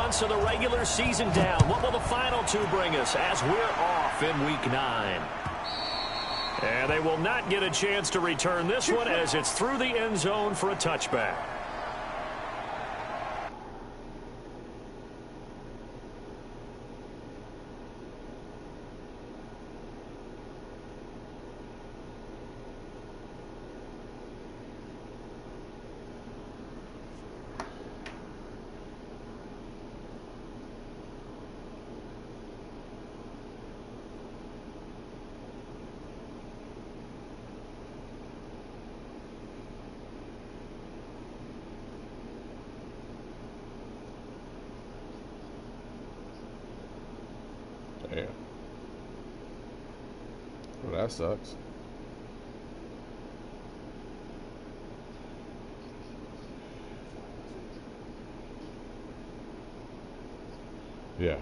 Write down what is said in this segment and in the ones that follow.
months of the regular season down. What will the final two bring us as we're off in Week 9? And they will not get a chance to return this one as it's through the end zone for a touchback. Yeah. Well, that sucks. Yeah.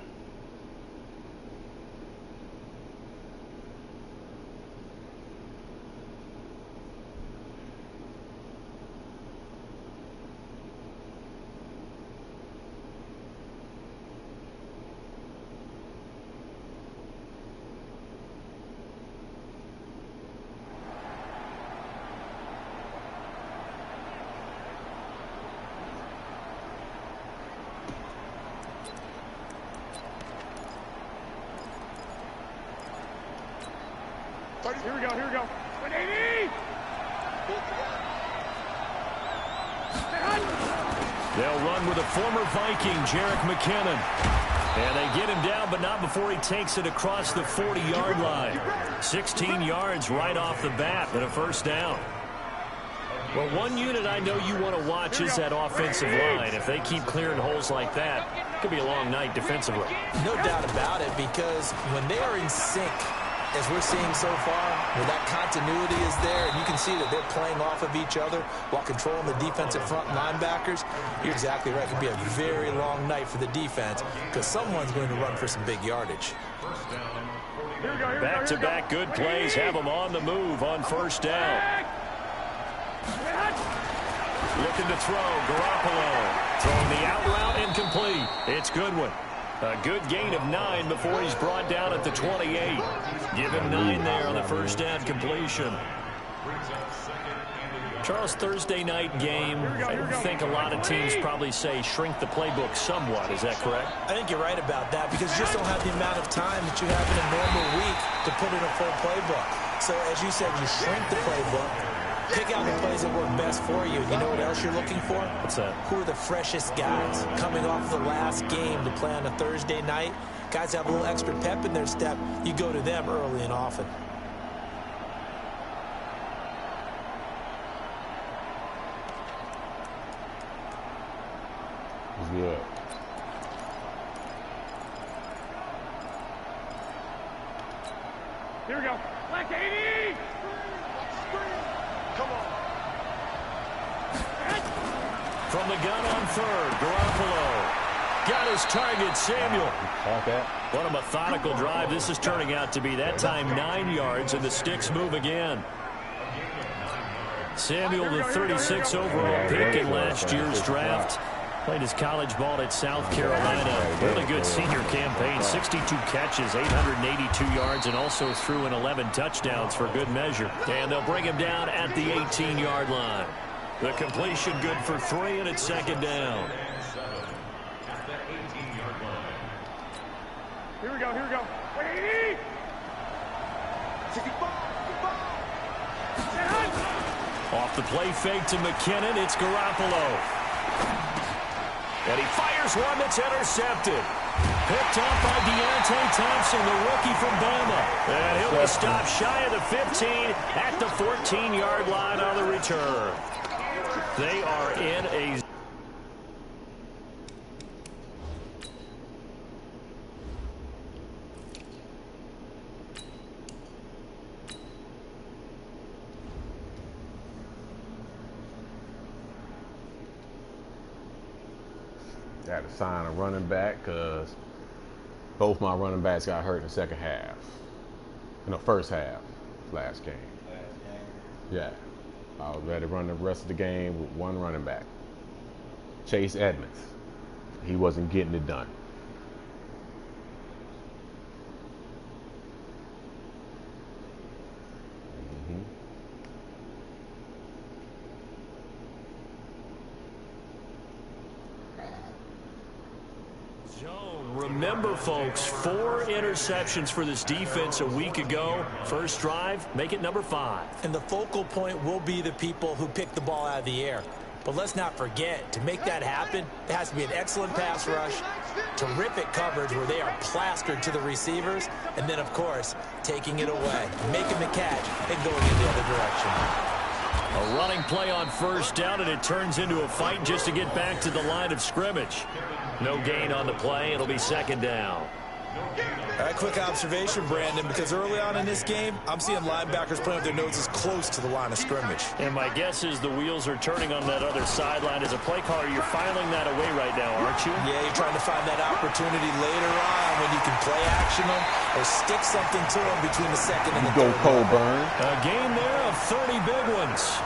Here we go, here we go. 180! They'll run with a former Viking, Jerick McKinnon. And they get him down, but not before he takes it across the 40-yard line. 16 yards right off the bat, and a first down. Well, one unit I know you want to watch is that offensive line. If they keep clearing holes like that, it could be a long night defensively. No doubt about it, because when they are in sync, as we're seeing so far, where that continuity is there, and you can see that they're playing off of each other while controlling the defensive front linebackers, you're exactly right. It could be a very long night for the defense because someone's going to run for some big yardage. Back-to-back good plays have them on the move on first down. Looking to throw, Garoppolo. Throwing the out route incomplete. It's Goodwin. A good gain of 9 before he's brought down at the 28. Give him 9 there on the first down completion. Charles, Thursday night game, I think a lot of teams probably say shrink the playbook somewhat. Is that correct? I think you're right about that because you just don't have the amount of time that you have in a normal week to put in a full playbook. So as you said, you shrink the playbook. Pick out the plays that work best for you. You know what else you're looking for? What's that? Who are the freshest guys coming off the last game to play on a Thursday night? Guys have a little extra pep in their step. You go to them early and often. Good. Here we go. Black 80! Come on. From the gun on third, Garoppolo. Got his target, Samuel. What a methodical drive this is turning out to be. That time 9 yards, and the sticks move again. Samuel, the 36 overall pick in last year's draft. Played his college ball at South Carolina. Really good senior campaign. 62 catches, 882 yards, and also threw in 11 touchdowns for good measure. And they'll bring him down at the 18-yard line. The completion good for 3, and it's second down. Here we go, here we go. 180! 65! Off the play fake to McKinnon, it's Garoppolo. And he fires one that's intercepted. Picked off by Deontay Thompson, the rookie from Bama. And he'll be stopped shy of the 15 at the 14-yard line on the return. They are in a... Got to sign a running back because both my running backs got hurt in the second half. In the first half, last game. Yeah. I was ready to run the rest of the game with one running back. Chase Edmonds. He wasn't getting it done. Remember, folks, 4 interceptions for this defense a week ago. First drive, make it number 5. And the focal point will be the people who pick the ball out of the air. But let's not forget, to make that happen, there has to be an excellent pass rush, terrific coverage where they are plastered to the receivers, and then, of course, taking it away, making the catch, and going in the other direction. A running play on first down, and it turns into a fight just to get back to the line of scrimmage. No gain on the play. It'll be second down. All right, quick observation, Brandon, because early on in this game, I'm seeing linebackers playing with their noses close to the line of scrimmage. And my guess is the wheels are turning on that other sideline. As a play caller, you're filing that away right now, aren't you? Yeah, you're trying to find that opportunity later on when you can play action them or stick something to them between the second and the third. Go Colburn. A game there of 30 big ones.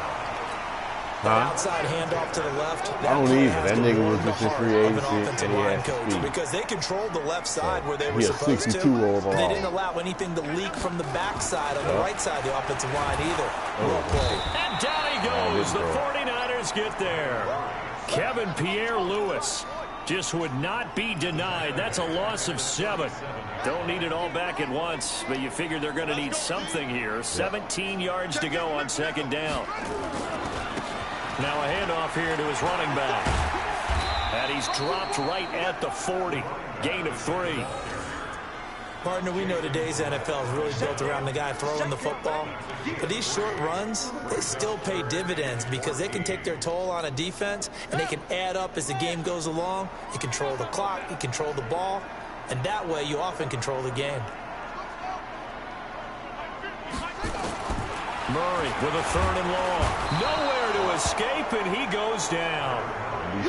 Outside handoff to the left. I don't either. That nigga was just in free agency and he had speed. Because they controlled the left side where they were He supposed to. 62 overall. They didn't allow anything to leak from the backside on the right side of the offensive line either. Well played. And down he goes. The 49ers get there. Kevin Pierre-Louis just would not be denied. That's a loss of 7. Don't need it all back at once, but you figure they're going to need something here. 17 yards to go on second down. Now a handoff here to his running back. And he's dropped right at the 40. Gain of 3. Partner, we know today's NFL is really built around the guy throwing the football. But these short runs, they still pay dividends because they can take their toll on a defense and they can add up as the game goes along. You control the clock, you control the ball, and that way you often control the game. Murray with a 3rd and long. Nowhere to escape, and he goes down.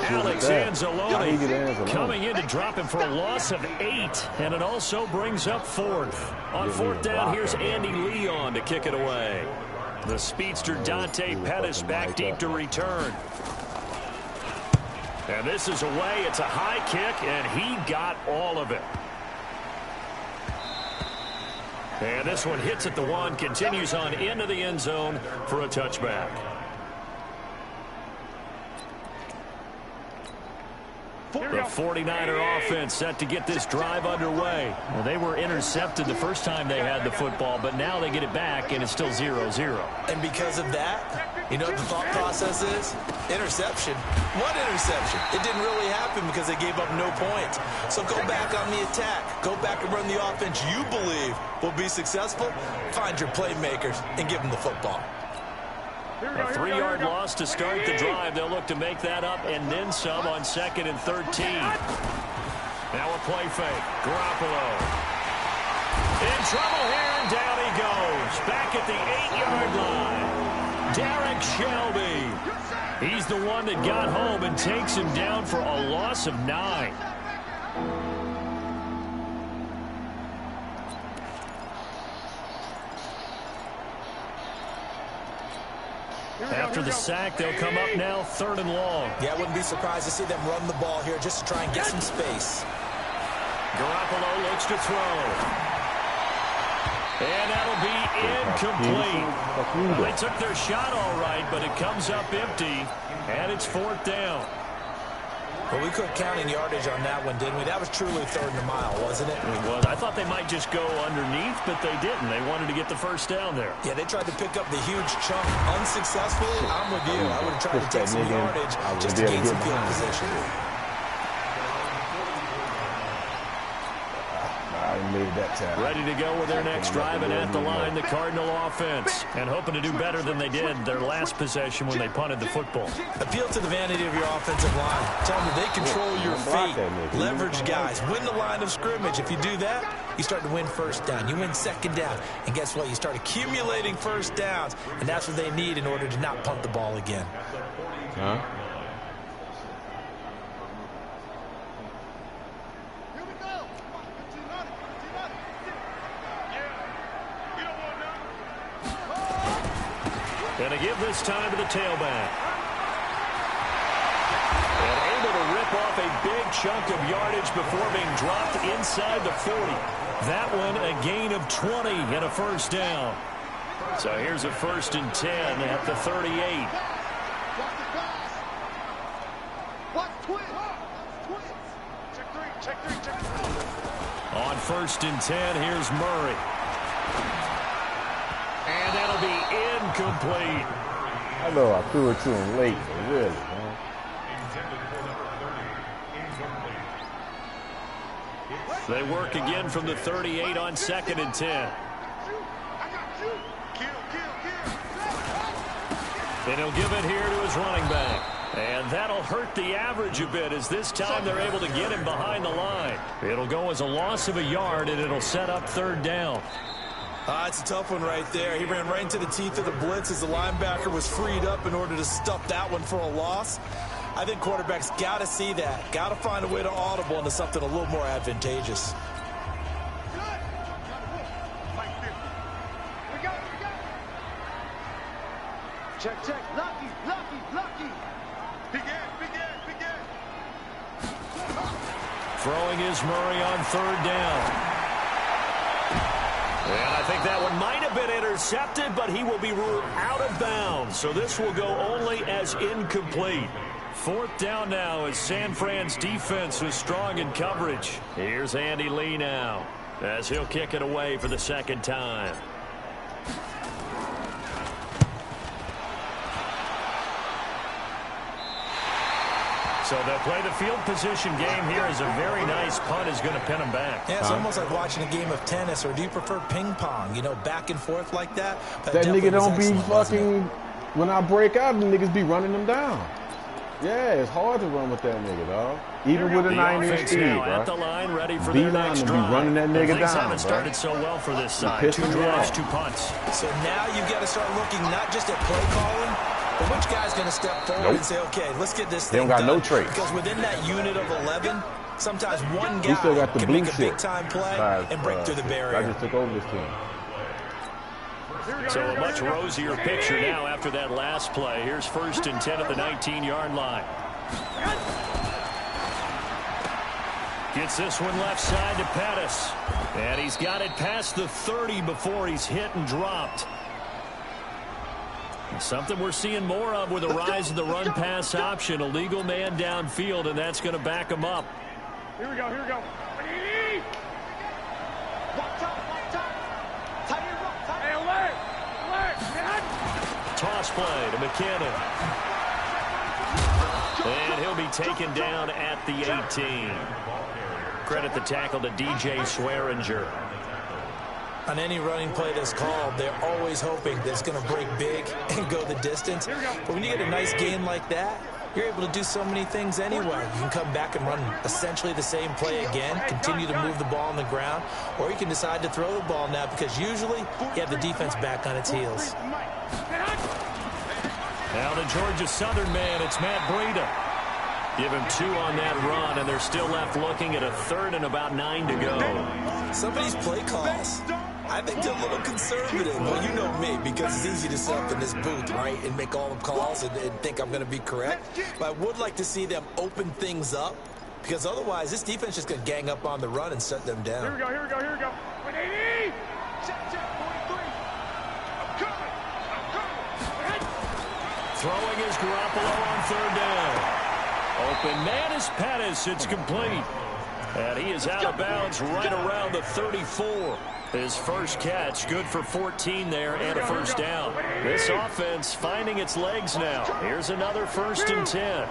Alex Anzalone coming in to drop him for a loss of 8, and it also brings up 4th. On 4th down, here's Andy Leon to kick it away. The speedster Dante Pettis back deep to return. And this is away. It's a high kick, and he got all of it. And this one hits at the 1, continues on into the end zone for a touchback. The 49er offense set to get this drive underway. Well, they were intercepted the first time they had the football, but now they get it back, and it's still 0-0. And because of that, you know what the thought process is? Interception. What interception? It didn't really happen because they gave up no points. So go back on the attack. Go back and run the offense you believe will be successful. Find your playmakers and give them the football. A 3-yard loss to start the drive. They'll look to make that up and then some on 2nd and 13. Now a play fake. Garoppolo. In trouble here, and down he goes. Back at the 8-yard line. Derek Shelby. He's the one that got home and takes him down for a loss of 9. After the sack, they'll come up now 3rd and long. Yeah, I wouldn't be surprised to see them run the ball here just to try and get some space. Garoppolo looks to throw. And that'll be incomplete. They took their shot all right, but it comes up empty, and it's 4th down. Well, we quit counting yardage on that one, didn't we? That was truly 3rd and a mile, wasn't it? It was. I thought they might just go underneath, but they didn't. They wanted to get the first down there. Yeah, they tried to pick up the huge chunk unsuccessfully. I'm with you. I would have tried to take some yardage just to gain some field position. Ready to go with their next drive, and at the line, the Cardinal offense. And hoping to do better than they did their last possession when they punted the football. Appeal to the vanity of your offensive line. Tell them they control your feet. Leverage guys. Win the line of scrimmage. If you do that, you start to win first down. You win second down. And guess what? You start accumulating first downs. And that's what they need in order to not punt the ball again. Huh? And a give this time to the tailback. And able to rip off a big chunk of yardage before being dropped inside the 40. That one a gain of 20 and a first down. So here's a 1st and 10 at the 38. On 1st and 10, here's Murray. And that'll be incomplete. I know I threw it to him late, but really, man. They work again from the 38 on 2nd and 10. And he'll give it here to his running back. And that'll hurt the average a bit as this time they're able to get him behind the line. It'll go as a loss of a yard, and it'll set up 3rd down. It's a tough one right there. He ran right into the teeth of the blitz as the linebacker was freed up in order to stuff that one for a loss. I think quarterbacks got to see that. Got to find a way to audible into something a little more advantageous. Check. Lucky. Begin. Throwing is Murray on 3rd down. And I think that one might have been intercepted, but he will be ruled out of bounds. So this will go only as incomplete. 4th down now as San Fran's defense was strong in coverage. Here's Andy Lee now as he'll kick it away for the 2nd time. So they'll play the field position game here as a very nice punt is going to pin them back. Yeah, it's almost like watching a game of tennis, or do you prefer ping pong? You know, back and forth like that? That nigga don't be fucking, when I break out, the niggas be running them down. Yeah, it's hard to run with that nigga, dog. Even with a 9-inch speed, bro. At the line, ready for their next drive. Be running that nigga down, things haven't started so well for this side. 2 drives, 2 punts. So now you've got to start looking not just at play calling, but which guy's going to step forward and say, okay, let's get this thing done. They don't got no traits. Because within that unit of 11, sometimes one guy can make a big-time play and break through the barrier. I just took over this team. So a much rosier picture now after that last play. Here's 1st and 10 at the 19-yard line. Gets this one left side to Pettis. And he's got it past the 30 before he's hit and dropped. Something we're seeing more of with the rise of the run-pass option. A legal man downfield, and that's going to back him up. Here we go. Toss play to McKinnon. And he'll be taken down at the 18. Credit the tackle to DJ Swearinger. On any running play that's called, they're always hoping that it's going to break big and go the distance. But when you get a nice gain like that, you're able to do so many things anyway. You can come back and run essentially the same play again, continue to move the ball on the ground, or you can decide to throw the ball now because usually you have the defense back on its heels. Now the Georgia Southern man, it's Matt Breida. Give him 2 on that run, and they're still left looking at a 3rd and about 9 to go. Some of these play calls, I think they're a little conservative. Well, you know me, because it's easy to sit up in this booth, right, and make all the calls and think I'm going to be correct. But I would like to see them open things up, because otherwise this defense is just going to gang up on the run and shut them down. Here we go. 180. Throwing is Garoppolo on 3rd down. Open man is Pettis. It's complete. And he is out of bounds right around the 34. His first catch, good for 14 there and a first down. This offense finding its legs now. Here's another 1st and 10.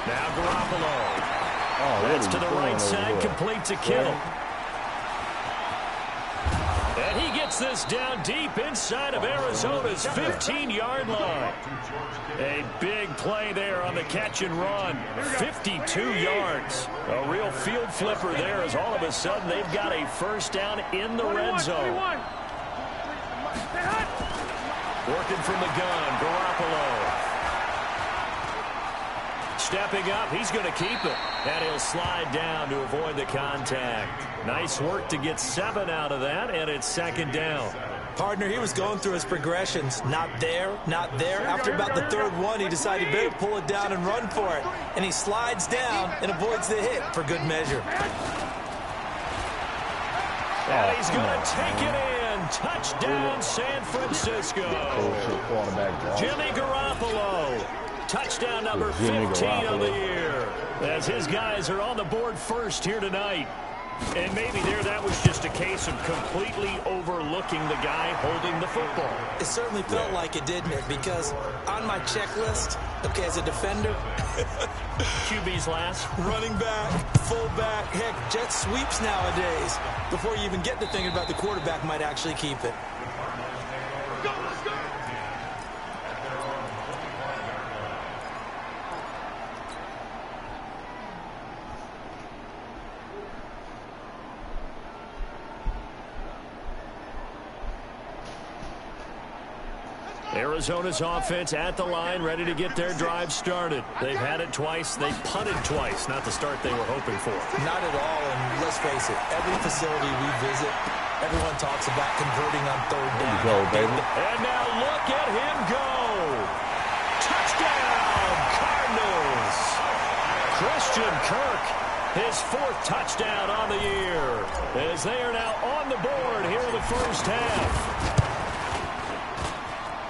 Now Garoppolo. That's to the right side, complete to Kittle. And he gets this down deep inside of Arizona's 15-yard line. A big play there on the catch and run. 52 yards. A real field flipper there as all of a sudden they've got a first down in the red zone. Working from the gun, Garoppolo. Stepping up, he's going to keep it. And he'll slide down to avoid the contact. Nice work to get 7 out of that, and it's 2nd down. Partner, he was going through his progressions. Not there, not there. After about the third one, he decided he better pull it down and run for it. And he slides down and avoids the hit for good measure. And he's going to take it in. Touchdown, San Francisco. Jimmy Garoppolo. Touchdown number 15 of the year. As his guys are on the board first here tonight. And maybe that was just a case of completely overlooking the guy holding the football. It certainly felt like it, didn't it? Because on my checklist, okay, as a defender, QB's last. Running back, fullback, heck, jet sweeps nowadays. Before you even get to thinking about the quarterback might actually keep it. Arizona's offense at the line, ready to get their drive started. They've had it twice. They've punted twice. Not the start they were hoping for. Not at all, and let's face it, every facility we visit, everyone talks about converting on third down. Go, baby. And now look at him go. Touchdown, Cardinals. Christian Kirk, his 4th touchdown on the year, as they are now on the board here in the first half.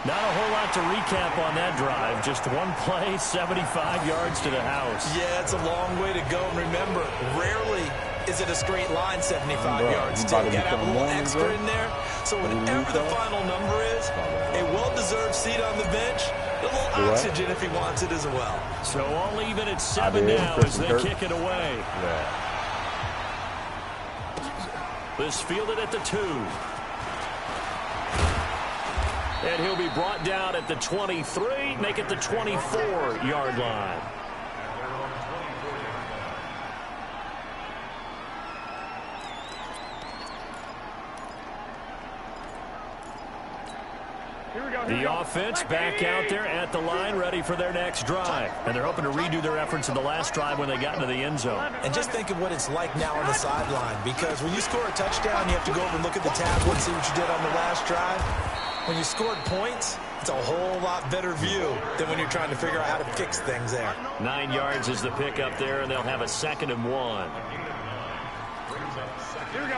Not a whole lot to recap on that drive. Just one play, 75 yards to the house. Yeah, it's a long way to go. And remember, rarely is it a straight line 75 yards. Still got to have a little extra in there. So whatever the final number is, a well-deserved seat on the bench, a little oxygen if he wants it as well. So all even at 7 now as they kick it away. This fielded at the 2. And he'll be brought down at the 23, make it the 24-yard line. The offense back out there at the line, ready for their next drive. And they're hoping to redo their efforts in the last drive when they got into the end zone. And just think of what it's like now on the sideline, because when you score a touchdown, you have to go over and look at the tablet and see what you did on the last drive. When you scored points, it's a whole lot better view than when you're trying to figure out how to fix things there. 9 yards is the pick up there, and they'll have a 2nd and 1.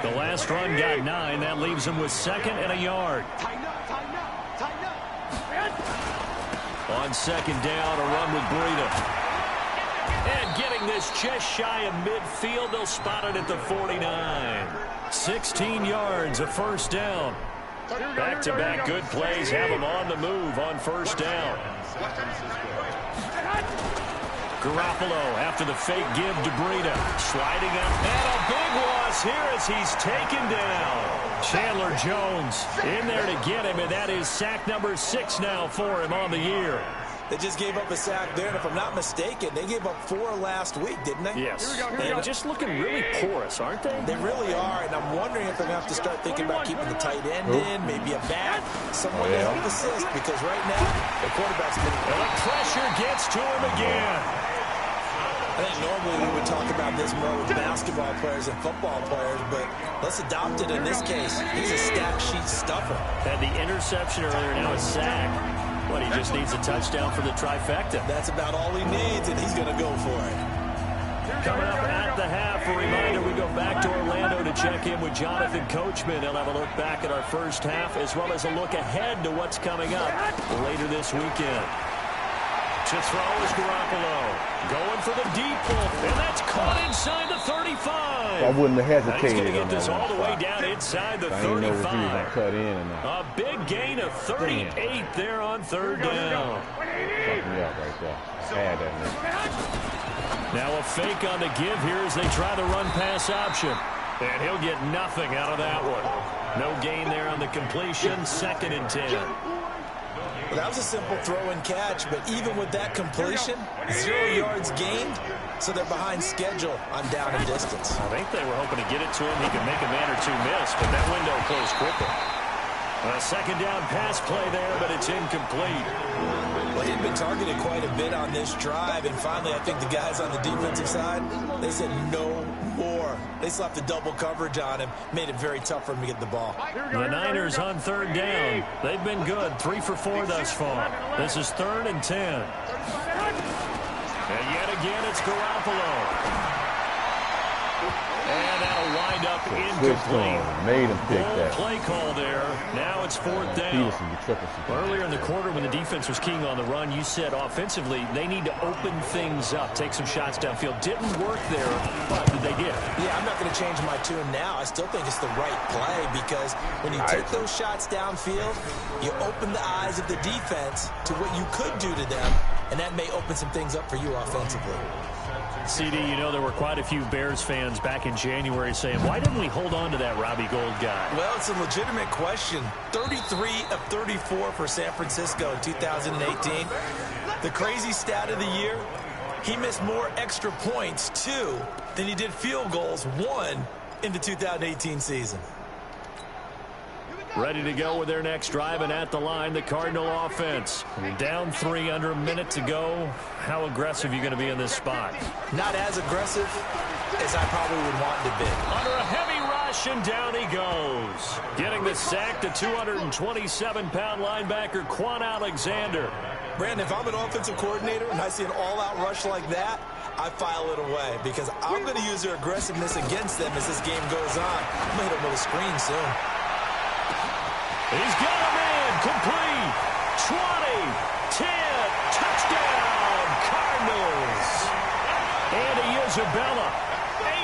The last run got 9. That leaves them with 2nd and a yard. On 2nd down, a run with Breida. And getting this just shy of midfield, they'll spot it at the 49. 16 yards, a 1st down. Back-to-back good plays have them on the move on 1st down. Garoppolo after the fake give to Breida. Sliding up, and a big loss here as he's taken down. Chandler Jones in there to get him, and that is sack number 6 now for him on the year. They just gave up a sack there, and if I'm not mistaken, they gave up 4 last week, didn't they? Yes. And just looking really porous, aren't they? They really are, and I'm wondering if they're going to have to start thinking about keeping the tight end in, maybe a back, someone to help assist, because right now, the quarterback's been... And the pressure gets to him again. I think normally we would talk about this more with basketball players and football players, but let's adopt it in this case. He's a stat sheet stuffer. Had the interception earlier, now a sack. But he just needs a touchdown for the trifecta. That's about all he needs, and he's going to go for it. Coming up at the half, a reminder, we go back to Orlando to check in with Jonathan Coachman. He'll have a look back at our first half, as well as a look ahead to what's coming up later this weekend. To throw is Garoppolo. Going for the deep ball, and that's caught inside the 35. I wouldn't have hesitated. He's going to get this all the way down inside the 35. Cut in and a big gain of 38 there on 3rd down. Now a fake on the give here as they try the run-pass option. And he'll get nothing out of that one. No gain there on the completion, 2nd and 10. Well, that was a simple throw and catch, but even with that completion, 0 yards gained, so they're behind schedule on down and distance. I think they were hoping to get it to him. He could make a man or 2 miss, but that window closed quickly. A 2nd down pass play there, but it's incomplete. Well, he'd been targeted quite a bit on this drive, and finally I think the guys on the defensive side, they said no more. They slapped the double coverage on him, made it very tough for him to get the ball. The Niners on third down. They've been good, 3 for 4 thus far. This is 3rd and 10. And yet again, it's Garoppolo. And that'll wind up incomplete. Made him pick that. Play call there. Now it's 4th down. Earlier in the quarter when the defense was keying on the run, you said offensively they need to open things up, take some shots downfield. Didn't work there, but they did. Yeah, I'm not going to change my tune now. I still think it's the right play because when you take those shots downfield, you open the eyes of the defense to what you could do to them, and that may open some things up for you offensively. CD, you know there were quite a few Bears fans back in January saying, why didn't we hold on to that Robbie Gould guy? Well, it's a legitimate question. 33 of 34 for San Francisco in 2018. The crazy stat of the year, he missed more extra points, 2, than he did field goals, 1, in the 2018 season. Ready to go with their next drive, and at the line, the Cardinal offense. Down 3, under a minute to go. How aggressive are you going to be in this spot? Not as aggressive as I probably would want to be. Under a heavy rush, and down he goes. Getting the sack, the 227-pound linebacker, Quan Alexander. Brandon, if I'm an offensive coordinator and I see an all-out rush like that, I file it away because I'm going to use their aggressiveness against them as this game goes on. I'm going to hit them with a screen soon. He's got a man, complete, 20, 10, touchdown, Cardinals. And Isabella,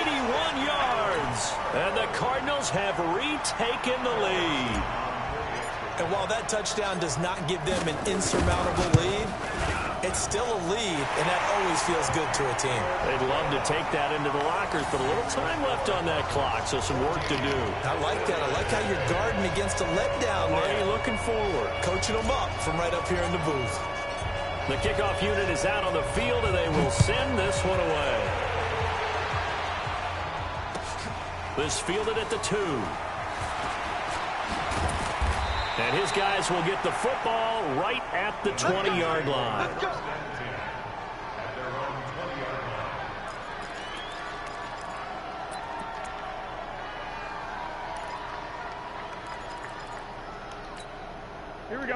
81 yards. And the Cardinals have retaken the lead. And while that touchdown does not give them an insurmountable lead, it's still a lead, and that always feels good to a team. They'd love to take that into the lockers, but a little time left on that clock, so some work to do. I like that. I like how you're guarding against a letdown there. Are you looking forward? Coaching them up from right up here in the booth. The kickoff unit is out on the field, and they will send this one away. This fielded at the 2. And his guys will get the football right at the 20-yard line.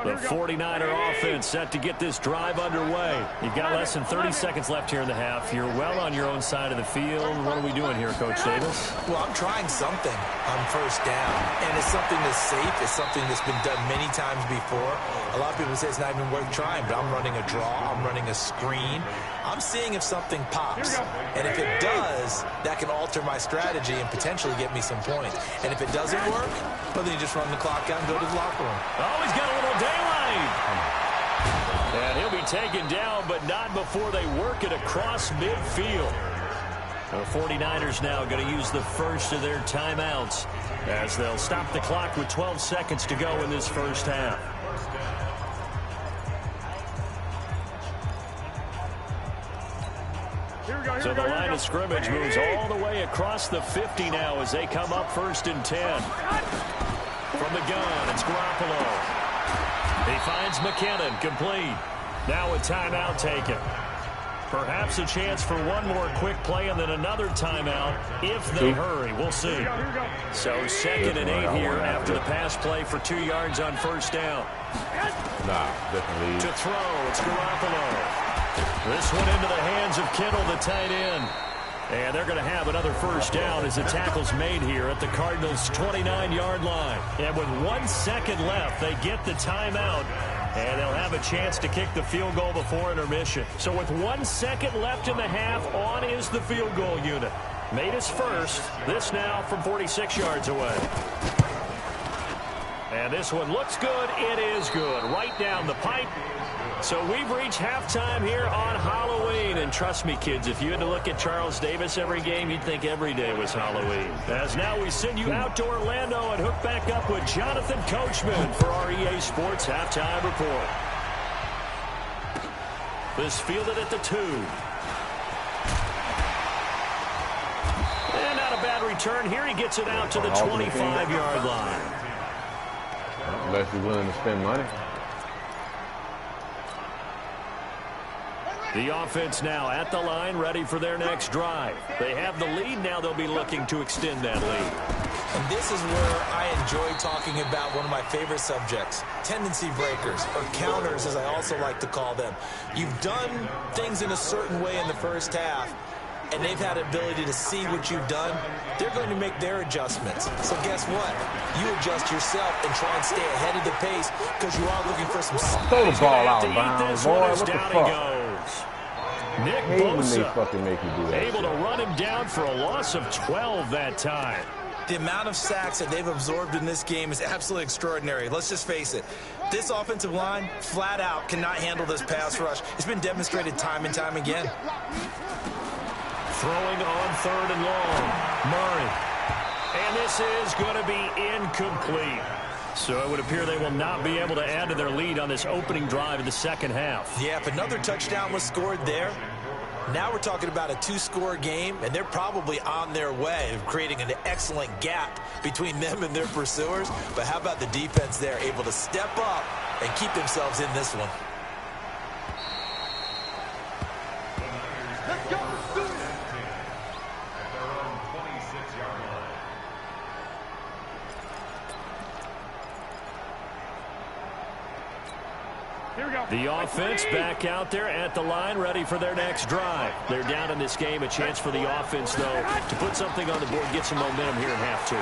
The 49er offense set to get this drive underway. You've got less than 30 seconds left here in the half. You're well on your own side of the field. What are we doing here, Coach Davis? Well, I'm trying something on first down, and it's something that's safe. It's something that's been done many times before. A lot of people say it's not even worth trying, but I'm running a draw. I'm running a screen. I'm seeing if something pops, and if it does, that can alter my strategy and potentially get me some points. And if it doesn't work, well, then you just run the clock out and go to the locker room. Oh, he's got a little daylight. And he'll be taken down, but not before they work it across midfield. The 49ers now going to use the first of their timeouts as they'll stop the clock with 12 seconds to go in this first half. So the line of scrimmage moves all the way across the 50 now as they come up 1st and 10. From the gun, it's Garoppolo. He finds McKinnon, complete. Now a timeout taken. Perhaps a chance for one more quick play and then another timeout if they hurry. We'll see. So 2nd and 8 here after the pass play for 2 yards on first down. Definitely. To throw, it's Garoppolo. This one into the hands of Kittle, the tight end. And they're going to have another first down as the tackle's made here at the Cardinals' 29-yard line. And with 1 second left, they get the timeout. And they'll have a chance to kick the field goal before intermission. So with 1 second left in the half, on is the field goal unit. Made his first. This now from 46 yards away. And this one looks good. It is good. Right down the pipe. So we've reached halftime here on Halloween. And trust me, kids, if you had to look at Charles Davis every game, you'd think every day was Halloween. As now we send you out to Orlando and hook back up with Jonathan Coachman for our EA Sports Halftime Report. This fielded at the 2. And not a bad return. Here he gets it out to the 25-yard line. Unless you're willing to spend money. The offense now at the line, ready for their next drive. They have the lead. Now they'll be looking to extend that lead. And this is where I enjoy talking about one of my favorite subjects, tendency breakers, or counters, as I also like to call them. You've done things in a certain way in the first half, and they've had the ability to see what you've done. They're going to make their adjustments. So guess what? You adjust yourself and try and stay ahead of the pace because you are looking for some... Throw the ball out of bounds, boy. What the fuck? Nick fucking make you do that able to run him down for a loss of 12 that time. The amount of sacks that they've absorbed in this game is absolutely extraordinary. Let's just face it. This offensive line, flat out, cannot handle this pass rush. It's been demonstrated time and time again. Throwing on 3rd and long. Murray. And this is going to be incomplete. So it would appear they will not be able to add to their lead on this opening drive in the second half. Yeah, if another touchdown was scored there, now we're talking about a 2-score game, and they're probably on their way of creating an excellent gap between them and their pursuers. But how about the defense there, able to step up and keep themselves in this one? Let's go. Do it. Here we go. The offense back out there at the line, ready for their next drive. They're down in this game. A chance for the offense, though, to put something on the board, get some momentum here in half 2.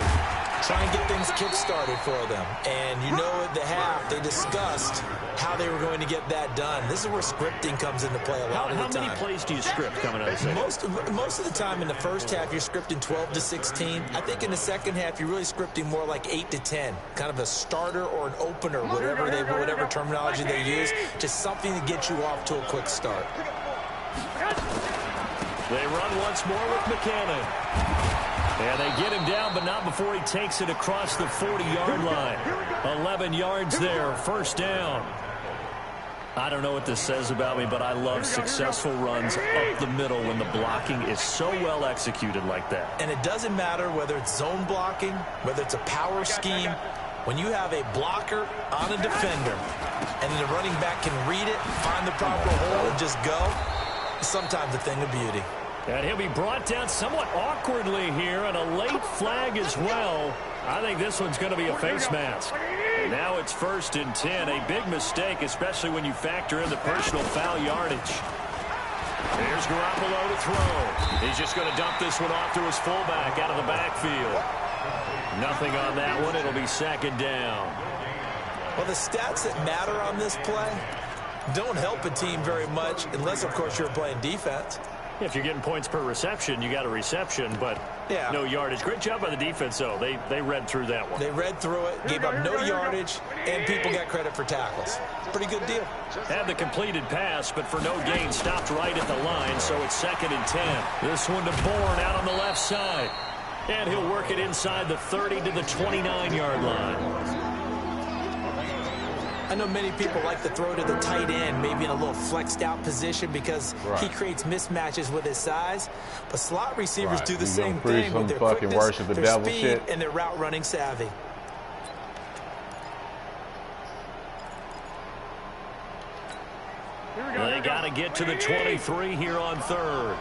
Try and get things kick-started for them. And you know at the half, they discussed how they were going to get that done. This is where scripting comes into play a lot of the time. How many plays do you script coming out of the second? Most of the time in the first half, you're scripting 12 to 16. I think in the second half, you're really scripting more like 8 to 10. Kind of a starter or an opener, whatever terminology they use. Just something to get you off to a quick start. They run once more with McKinnon. And they get him down, but not before he takes it across the 40-yard line. 11 yards there, first down. I don't know what this says about me, but I love successful runs up the middle when the blocking is so well executed like that. And it doesn't matter whether it's zone blocking, whether it's a power scheme. When you have a blocker on a defender, and then the running back can read it, find the proper hole, and just go, sometimes a thing of beauty. And he'll be brought down somewhat awkwardly here, and a late flag as well. I think this one's going to be a face mask. Now it's 1st and 10. A big mistake, especially when you factor in the personal foul yardage. Here's Garoppolo to throw. He's just going to dump this one off to his fullback out of the backfield. Nothing on that one. It'll be 2nd down. Well, the stats that matter on this play don't help a team very much unless, of course, you're playing defense. If you're getting points per reception, you got a reception, but no yardage. Great job by the defense, though. They read through that one. They read through it, gave up no yardage, and people got credit for tackles. Pretty good deal. Had the completed pass, but for no gain, stopped right at the line, so it's 2nd and 10. This one to Bourne out on the left side. And he'll work it inside the 30 to the 29-yard line. I know many people like to throw to the tight end, maybe in a little flexed out position because he creates mismatches with his size. But slot receivers do the same thing with their quickness, their speed, and their route running savvy. They got to get to the 23 here on 3rd.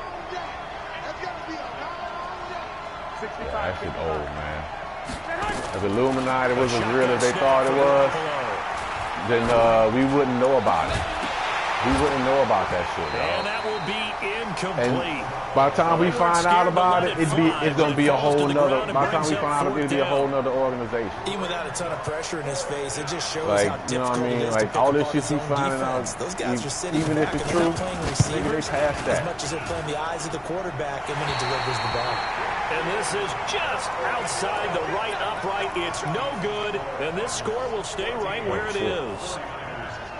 That shit old, man. If Illuminati was as real as they thought it was, then we wouldn't know about it. We wouldn't know about that shit, dog. And that will be incomplete. And by the time we find out about it, it's gonna be a whole nother. By the time we find out, it'll be a whole nother organization. Even without a ton of pressure in his face, it just shows like, how difficult it is to pick all apart this shit his we own finding defense. out, Those guys are sitting even back if it's and they're true, playing maybe they receivers past that. as much as they're playing the eyes of the quarterback and when he delivers the ball. And this is just outside the right upright. It's no good, and this score will stay right where it is.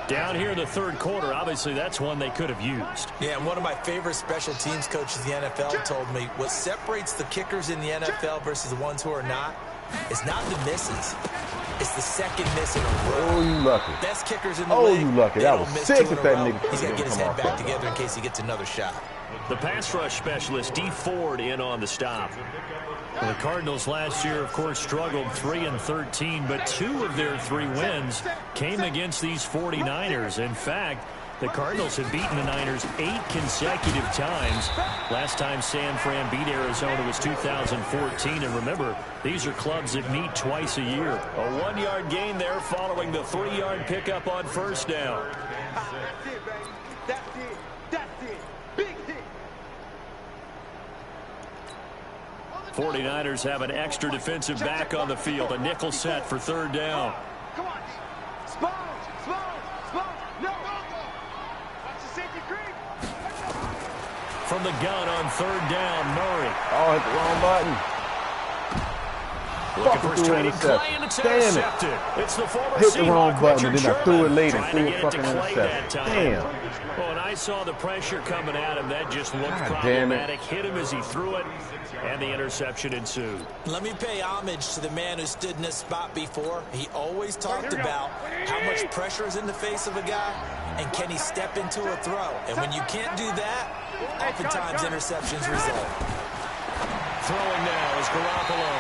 Down here in the 3rd quarter, obviously that's one they could have used. Yeah, and one of my favorite special teams coaches in the NFL told me what separates the kickers in the NFL versus the ones who are not is not the misses. It's the second miss in a row. Oh, you lucky. Best kickers in the league. You lucky. That was 6 if that nigga. He's got to get his head back together in case he gets another shot. The pass rush specialist, D. Ford, in on the stop. Well, the Cardinals last year, of course, struggled 3-13, but 2 of their 3 wins came against these 49ers. In fact, The Cardinals have beaten the Niners 8 consecutive times. Last time San Fran beat Arizona was 2014. And remember, these are clubs that meet twice a year. A 1-yard gain there following the 3-yard pickup on first down. That's it, baby. That's it. That's it. Big hit. 49ers have an extra defensive back on the field. A nickel set for third down. Come on. Sponge. No. Watch the safety creep. From the gun on third down, Murray. Oh, hit the wrong button. Looking for a straight play, and it's intercepted. It's the former Hit the wrong Seahawk, button, and Richard then I threw it Sherman, late and trying threw to a get it to fucking Clay that interception. time. Damn. Well, and I saw the pressure coming at him. That just looked God damn it. problematic. Hit him as he threw it, and the interception ensued. Let me pay homage to the man who stood in this spot before. He always talked about how much pressure is in the face of a guy, and can he step into a throw. And when you can't do that, oftentimes interceptions result. Throwing now is Garoppolo.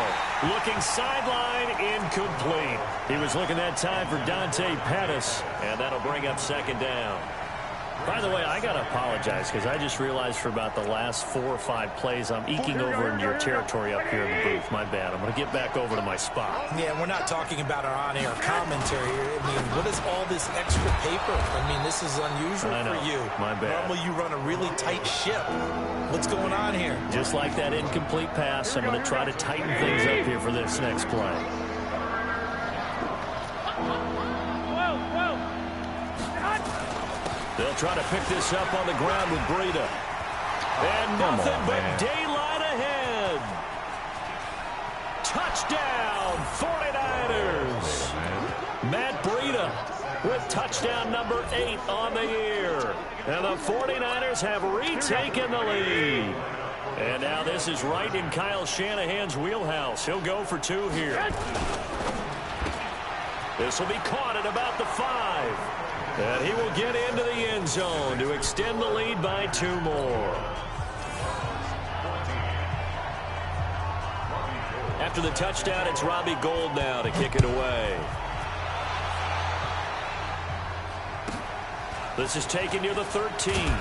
Looking sideline, incomplete. He was looking that time for Dante Pettis, and that'll bring up second down. By the way, I got to apologize because I just realized for about the last 4 or 5 plays I'm eking over into your territory up here in the booth. My bad. I'm going to get back over to my spot. Yeah, we're not talking about our on-air commentary here. I mean, what is all this extra paper? I mean, this is unusual for you. My bad. Normally you run a really tight ship. What's going on here? Just like that incomplete pass, I'm going to try to tighten things up here for this next play. They'll try to pick this up on the ground with Breida. And nothing but daylight ahead. Touchdown, 49ers. Matt Breida with touchdown number 8 on the year. And the 49ers have retaken the lead. And now this is right in Kyle Shanahan's wheelhouse. He'll go for 2 here. This will be caught at about the 5. And he will get into the end zone to extend the lead by 2 more. After the touchdown, it's Robbie Gould now to kick it away. This is taken near the 13. And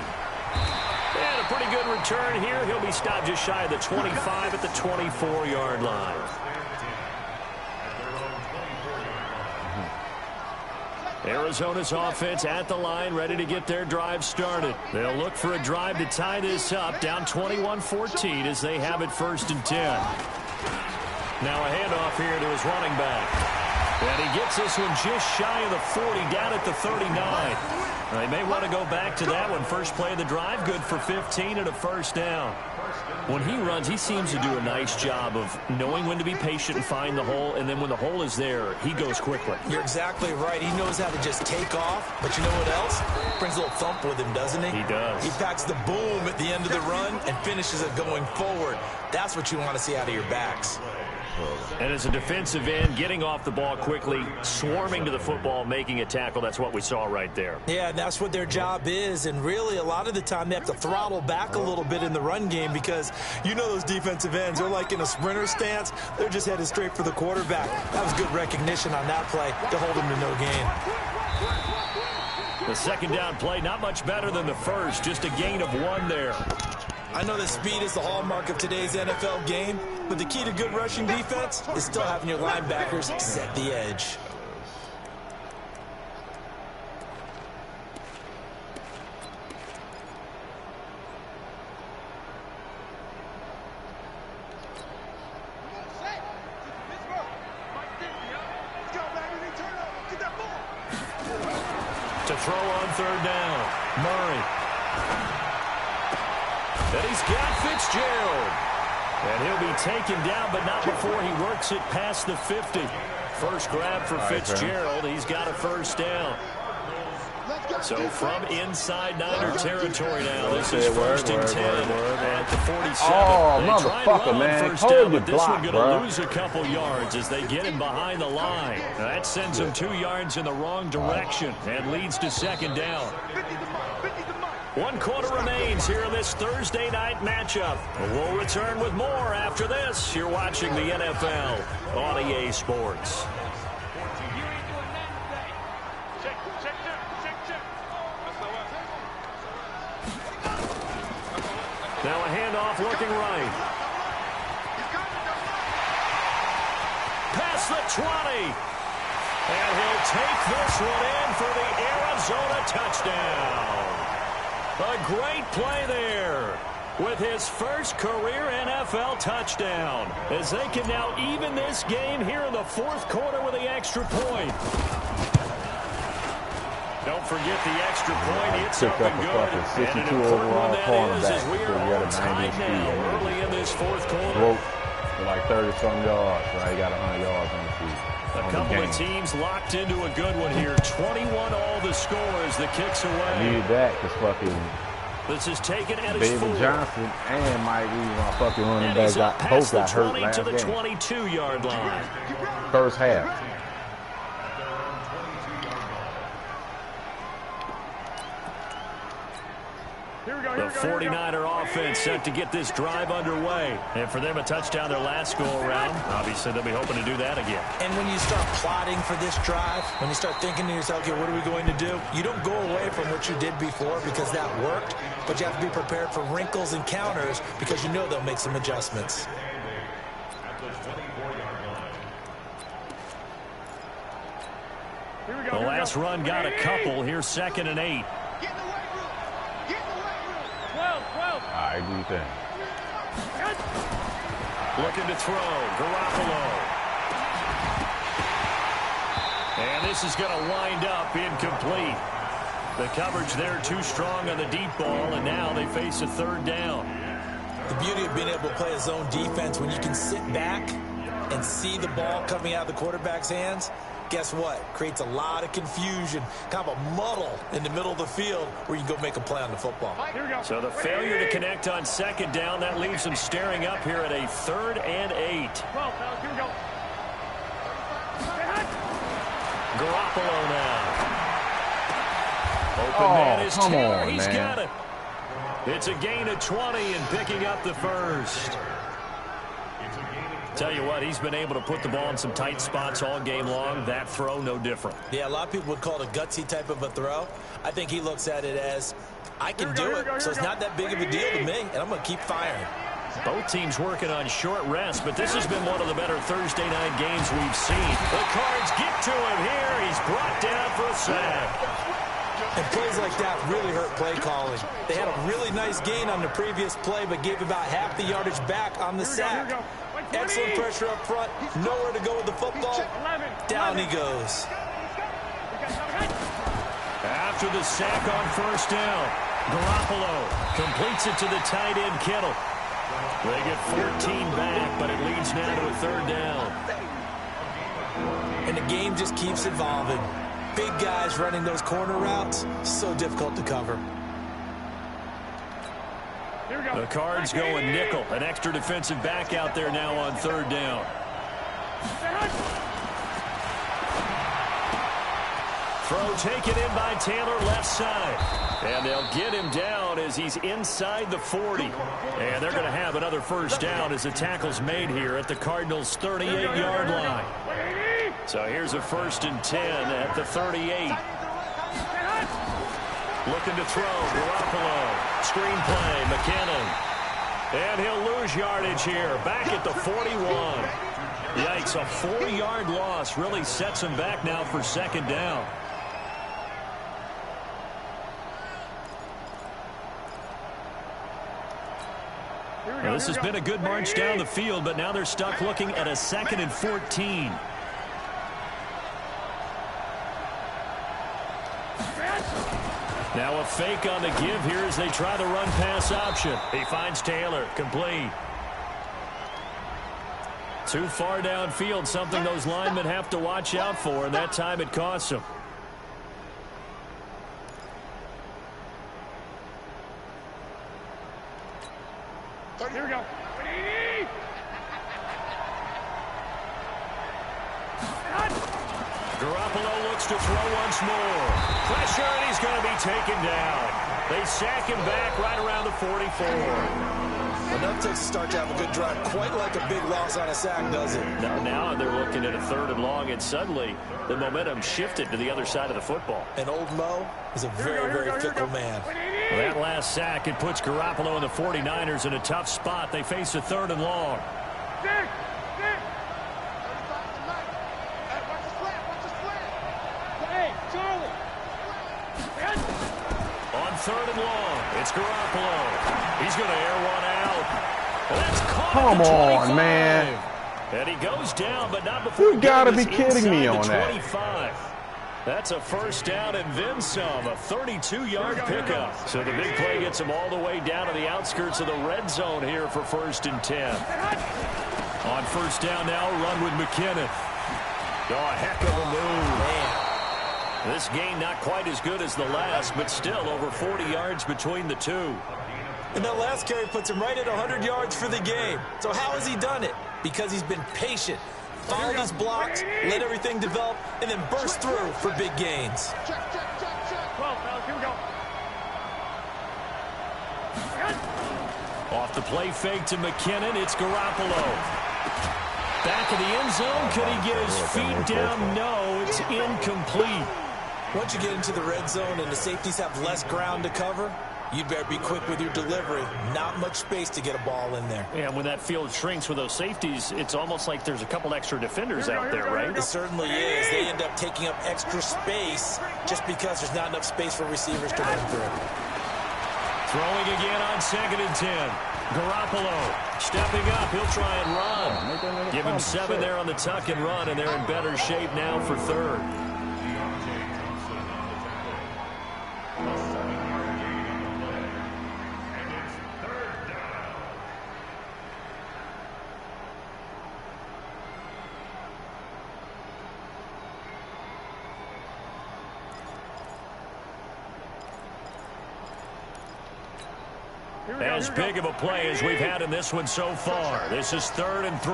a pretty good return here. He'll be stopped just shy of the 25 at the 24-yard line. Arizona's offense at the line, ready to get their drive started. They'll look for a drive to tie this up, down 21-14 as they have it 1st and 10. Now a handoff here to his running back. And he gets this one just shy of the 40, down at the 39. They may want to go back to that one. First play of the drive, good for 15 and a 1st down. When he runs, he seems to do a nice job of knowing when to be patient and find the hole, and then when the hole is there, he goes quickly. You're exactly right. He knows how to just take off, but you know what else? Brings a little thump with him, doesn't he? He does. He packs the boom at the end of the run and finishes it going forward. That's what you want to see out of your backs. And as a defensive end, getting off the ball quickly, swarming to the football, making a tackle, that's what we saw right there. Yeah, that's what their job is, and really a lot of the time they have to throttle back a little bit in the run game because you know those defensive ends, they're like in a sprinter stance. They're just headed straight for the quarterback. That was good recognition on that play to hold him to no gain. The second down play, not much better than the first, just a gain of 1 there. I know that speed is the hallmark of today's NFL game, but the key to good rushing defense is still having your linebackers set the edge. To throw on 3rd down, Murray. And he's got Fitzgerald. And he'll be taken down, but not before he works it past the 50. First grab for Fitzgerald. He's got a 1st down. So from inside Niner territory now, this is 1st and 10 at the 47. Oh, they try and motherfucker, run man. first Hold down, your but this block, one going to bro. lose a couple yards as they get him behind the line. Now, that sends him 2 yards in the wrong direction and leads to 2nd down. 1 quarter remains here in this Thursday night matchup. We'll return with more after this. You're watching the NFL on EA Sports. Now a handoff looking right. Past the 20. And he'll take this one in for the Arizona touchdown. A great play there with his first career NFL touchdown, as they can now even this game here in the fourth quarter with the extra point. Don't forget the extra point. It's up and good. And an important one that is, as we are all tied now early in this fourth quarter. Broke for like 30-some yards, right? He got 100 yards on the field. A couple of teams locked into a good one here. 21 all the score as the kicks away. I needed that because fucking this is taken at his David 4. Johnson and Mike Reed, my fucking running back, past both got the hurt 20 last to the game. 22-yard line. First half. The 49er offense set to get this drive underway. And for them, a touchdown their last go-around. Obviously, they'll be hoping to do that again. And when you start plotting for this drive, when you start thinking to yourself, okay, what are we going to do? You don't go away from what you did before because that worked, but you have to be prepared for wrinkles and counters because you know they'll make some adjustments. The last run got a couple. Here's 2nd and 8. All right, do you think? Looking to throw. Garoppolo. And this is going to wind up incomplete. The coverage there too strong on the deep ball, and now they face a 3rd down. The beauty of being able to play a zone defense when you can sit back and see the ball coming out of the quarterback's hands, guess what? Creates a lot of confusion, kind of a muddle in the middle of the field where you can go make a play on the football. So the failure to connect on 2nd down, that leaves them staring up here at a 3rd and 8. Garoppolo now. Open man is Taylor. He's got it. It's a gain of 20 and picking up the first. Tell you what, he's been able to put the ball in some tight spots all game long. That throw, no different. Yeah, a lot of people would call it a gutsy type of a throw. I think he looks at it as, I can do it, so it's not that big of a deal to me, and I'm going to keep firing. Both teams working on short rest, but this has been one of the better Thursday night games we've seen. The Cards get to him here. He's brought down for a sack. And plays like that really hurt play calling. They had a really nice gain on the previous play, but gave about half the yardage back on the sack. Excellent pressure up front. Nowhere to go with the football. Down he goes. After the sack on 1st down, Garoppolo completes it to the tight end, Kittle. They get 14 back, but it leads now to a 3rd down. And the game just keeps evolving. Big guys running those corner routes, so difficult to cover. The Cards going nickel. An extra defensive back out there now on 3rd down. Throw taken in by Taylor, left side. And they'll get him down as he's inside the 40. And they're going to have another 1st down as the tackle's made here at the Cardinals' 38-yard line. So here's a 1st and 10 at the 38. Looking to throw, Garoppolo. Screenplay, McKinnon. And he'll lose yardage here, back at the 41. Yikes, a 4-yard loss really sets him back now for 2nd down. Well, this has been a good march down the field, but now they're stuck looking at a 2nd and 14. Now a fake on the give here as they try the run-pass option. He finds Taylor, complete. Too far downfield, something those linemen have to watch out for, and that time it costs them. Here we go. Garoppolo looks to throw once more. Pressure, and he's going to be taken down. They sack him back right around the 44. Enough to start to have a good drive. Quite like a big loss on a sack, does it? Now they're looking at a 3rd and long, and suddenly the momentum shifted to the other side of the football. And old Mo is a very, very fickle man. That last sack, it puts Garoppolo and the 49ers in a tough spot. They face a 3rd and long. On 3rd and long, it's Garoppolo. He's going to air one out. That's caught. Come on, man. And he goes down, but not before. You gotta be kidding me on that. 25. That's a 1st down and then some, a 32-yard pickup. So the big play gets him all the way down to the outskirts of the red zone here for 1st and 10. On 1st down now, run with McKinnon. Oh, a heck of a move. Man. This game not quite as good as the last, but still over 40 yards between the two. And that last carry puts him right at 100 yards for the game. So how has he done it? Because he's been patient, followed his blocks, let everything develop, and then burst through for big gains. Off the play fake to McKinnon, it's Garoppolo. Back in the end zone, could he get his feet down? No, it's incomplete. Once you get into the red zone and the safeties have less ground to cover, you'd better be quick with your delivery. Not much space to get a ball in there. Yeah, when that field shrinks with those safeties, it's almost like there's a couple extra defenders out there, right? It certainly is. They end up taking up extra space just because there's not enough space for receivers to run through. Throwing again on 2nd and 10. Garoppolo stepping up. He'll try and run. Give him 7 there on the tuck and run, and they're in better shape now for 3rd. As big of a play as we've had in this one so far. This is 3rd and 3.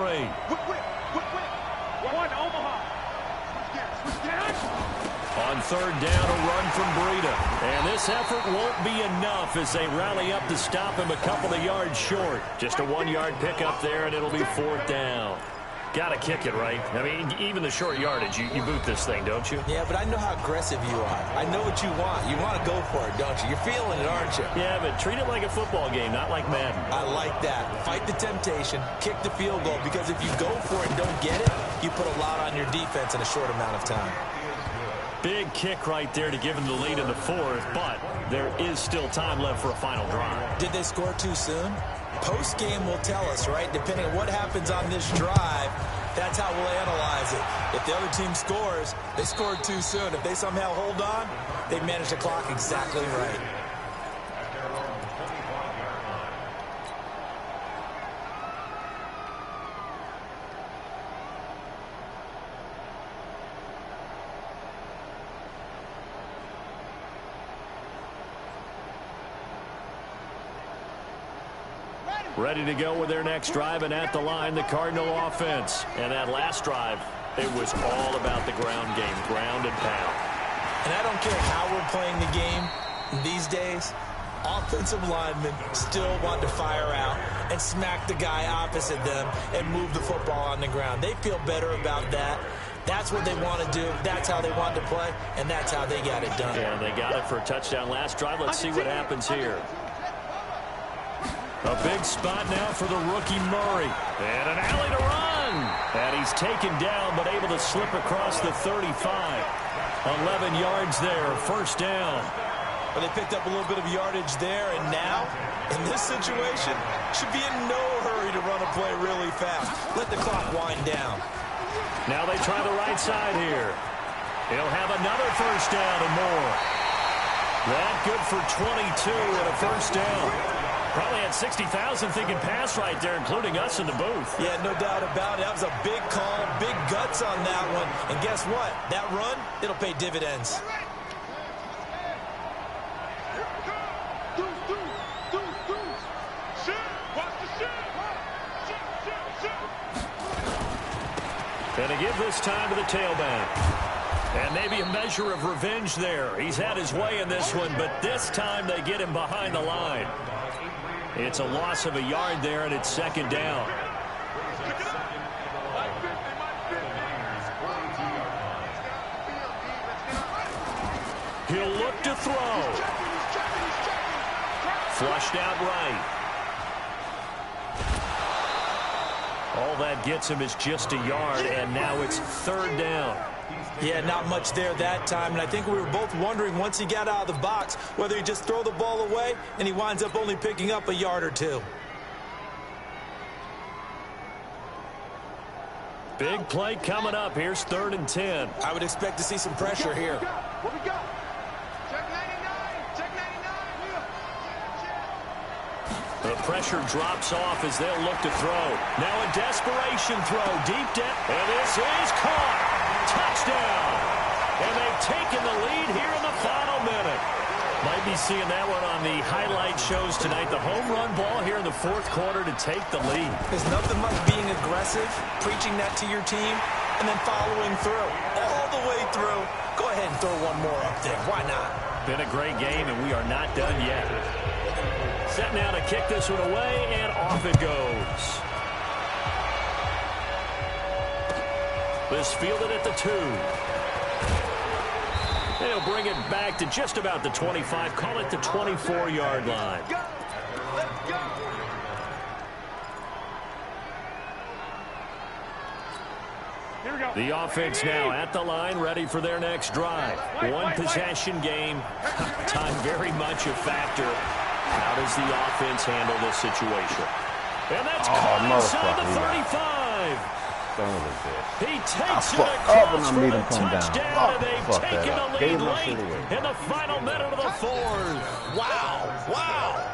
On 3rd down, a run from Breida. And this effort won't be enough as they rally up to stop him a couple of yards short. Just a 1-yard pickup there, and it'll be 4th down. Got to kick it, right? I mean, even the short yardage, you boot this thing, don't you? Yeah, but I know how aggressive you are. I know what you want. You want to go for it, don't you? You're feeling it, aren't you? Yeah, but treat it like a football game, not like Madden. I like that. Fight the temptation. Kick the field goal, because if you go for it and don't get it, you put a lot on your defense in a short amount of time. Big kick right there to give them the lead in the 4th, but there is still time left for a final drive. Did they score too soon? Post-game will tell us, right? Depending on what happens on this drive, that's how we'll analyze it. If the other team scores, they scored too soon. If they somehow hold on, they manage the clock exactly right. Ready to go with their next drive, and at the line, the Cardinal offense. And that last drive, it was all about the ground game, ground and pound. And I don't care how we're playing the game these days, offensive linemen still want to fire out and smack the guy opposite them and move the football on the ground. They feel better about that. That's what they want to do. That's how they want to play, and that's how they got it done. Yeah, they got it for a touchdown last drive. Let's see what happens here. A big spot now for the rookie Murray. And an alley to run. And he's taken down, but able to slip across the 35. 11 yards there, 1st down. Well, they picked up a little bit of yardage there, and now, in this situation, should be in no hurry to run a play really fast. Let the clock wind down. Now they try the right side here. He'll have another 1st down and more. That good for 22 and a 1st down. Probably had 60,000 thinking pass right there, including us in the booth. Yeah, no doubt about it. That was a big call, big guts on that one. And guess what? That run, it'll pay dividends. And to give this time to the tailback. And maybe a measure of revenge there. He's had his way in this one, but this time they get him behind the line. It's a loss of a yard there, and it's 2nd down. He'll look to throw. Flushed out right. All that gets him is just a yard, and now it's 3rd down. Yeah, not much there that time, and I think we were both wondering once he got out of the box whether he'd just throw the ball away, and he winds up only picking up a yard or 2. Big play coming up. Here's 3rd and 10. I would expect to see some pressure here. What we got? Check 99. Check 99. The pressure drops off as they'll look to throw. Now a desperation throw. Deep down. And this is caught. Touchdown. And they've taken the lead here in the final minute. Might be seeing that one on the highlight shows tonight. The home run ball here in the 4th quarter to take the lead. There's nothing like being aggressive, preaching that to your team, and then following through. All the way through. Go ahead and throw one more up there. Why not? Been a great game, and we are not done yet. Set now to kick this one away, and off it goes. This fielded at the 2. They'll bring it back to just about the 25. Call it the 24-yard line. Let's go. Here we go. The offense now at the line, ready for their next drive. One possession game. Time very much a factor. How does the offense handle this situation? And that's caught inside the 35. He takes it across for the touchdown, and they've taken a lead late in the final minute of the 4th. Wow, wow.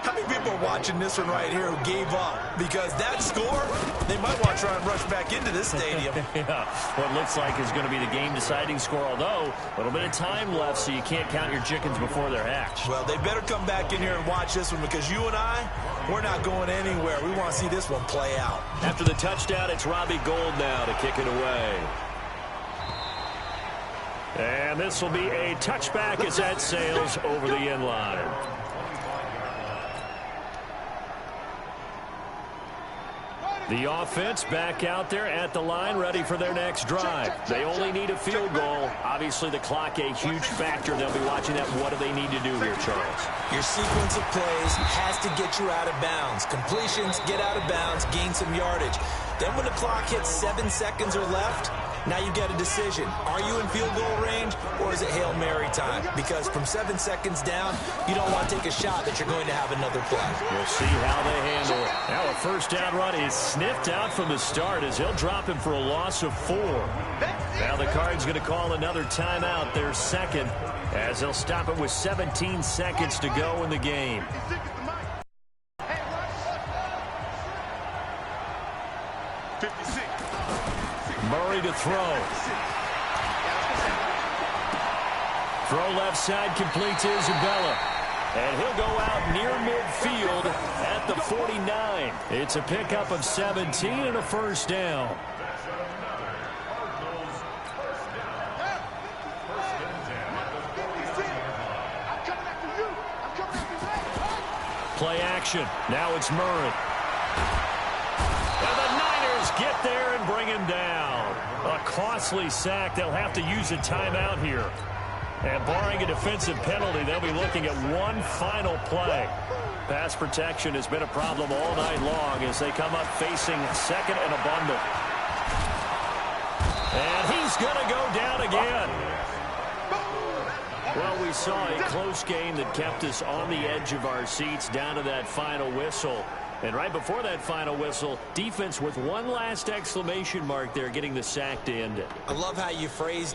How many people are watching this one right here who gave up? Because that score, they might want to try and rush back into this stadium. Yeah, what looks like is going to be the game-deciding score, although a little bit of time left, so you can't count your chickens before they're hatched. Well, they better come back in here and watch this one, because you and I, we're not going anywhere. We want to see this one play out. After the touchdown, it's Robbie Gould now to kick it away. And this will be a touchback as that sails over the end line. The offense back out there at the line, ready for their next drive. They only need a field goal. Obviously, the clock a huge factor. They'll be watching that. What do they need to do here, Charles? Your sequence of plays has to get you out of bounds. Completions, get out of bounds, gain some yardage. Then when the clock hits 7 seconds or left, now you get a decision. Are you in field goal range, or is it Hail Mary time? Because from 7 seconds down, you don't want to take a shot that you're going to have another play. We'll see how they handle it. Now a first down run is sniffed out from the start as they'll drop him for a loss of 4. Now the Cards going to call another timeout, their second, as they'll stop it with 17 seconds to go in the game. 56. Murray to throw. Throw left side, complete to Isabella. And he'll go out near midfield at the 49. It's a pickup of 17 and a first down. Play action. Now it's Murray. And the Niners get there and bring him down. A costly sack. They'll have to use a timeout here. And barring a defensive penalty, they'll be looking at one final play. Pass protection has been a problem all night long as they come up facing second and a bundle. And he's going to go down again. Well, we saw a close game that kept us on the edge of our seats down to that final whistle. And right before that final whistle, defense with one last exclamation mark there, getting the sack to end it. I love how you phrased